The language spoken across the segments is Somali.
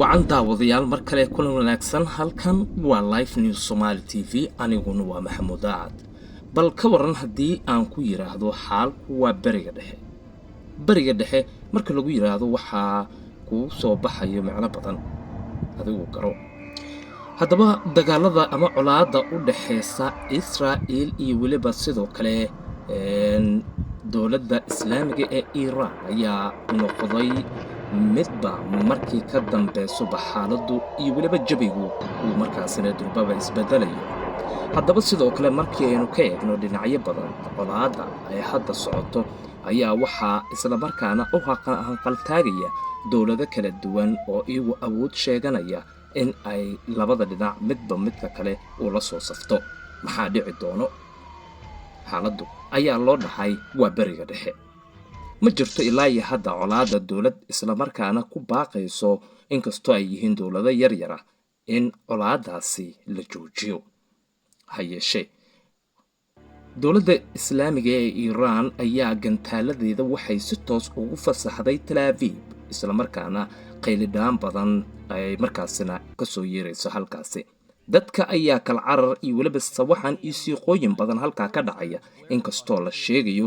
wacan daawadayaal mar kale kulan wanaagsan halkan waa live news Somali TV aniguna waa Maxamuud Aad bal ka waran hadii aan ku yiraahdo xaalku waa bariga dhexe marka lagu yiraahdo waxa ku soo baxayo macna badan adigu garo hadaba dagaalada ama colaada u dhaxeysa Israel iyo waliba sidoo kale dawladda Islaamiga ee Iran ayaa noqday midba markii ka dambayso xaaladu iyo waliba jabigu uu markaasina durbaba isbedelayo hadaba sidoo kale markii aynu ka eegno dhinacyo badan colaada ay hadda socoto ayaa waxa isla markaana u qaltaagaya dawlado kala duwan oo iyagu awood sheeganaya in ay labada dhinac midba midka kale uu la soo safto maxaa dhici doono xaaladu ayaa loo dhahay waa bariga dhexe ma jirto ilaa hadda colaada dawlad isla markaana ku baaqayso inkastoo ay yihiin dawlado yar in colaadaasi la joojiyo hayeeshee dawladda Islaamiga ee Iran ayaa gantaaladeeda waxay si toos ugu fasaxday Tel Aviv isla markaana qaylidaan badan ay markaasina ka soo yeerayso halkaasi dadka ayaa kala carar iyo waliba sawaxan iyo siiqooyin badan halka ka dhacaya inkastoo la sheegayo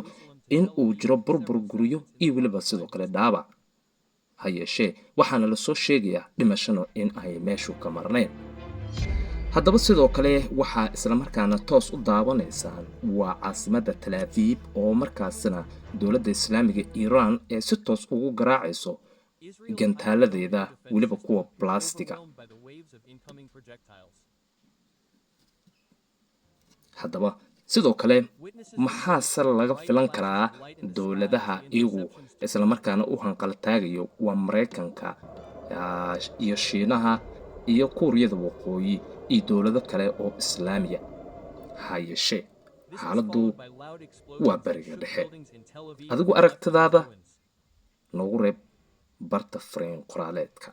in uu jiro burbur guriyo iyo waliba sidoo kale dhaabac hayeeshee waxaana la soo sheegayaa dhimashano in ay meeshu ka marneen haddaba sidoo kale waxa isla markaana toos u daawanaysan waa caasimadda Tel Aviv oo markaasina dawladda Islaamiga Iran ee si toos ugu garaacayso gantaaladeeda waliba kuwa plastiga haddaba sidoo kale maxaa laga filan karaa dawladaha iyagu isla markaana u hanqaltaagayo waa Mareykanka iyo Shiinaha iyo Kuuriyada Waqooyi iyo dawlado kale oo Islaamiya hayeeshee xaaladu waa bariga dhexe adigu aragtidaada noogu reeb barta fariin qoraaleedka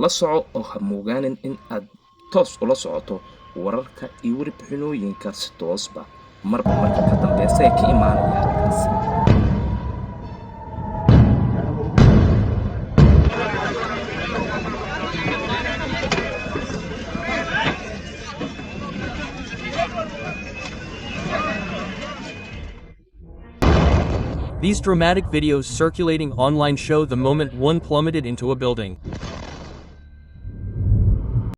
la soco oo ha moogaanin in aad toos ula socoto wararka iyo warbixinooyinka si toosba marba marka ka dambaysa ay ka imaanaya halkaas These dramatic videos circulating online show the moment one plummeted into a building.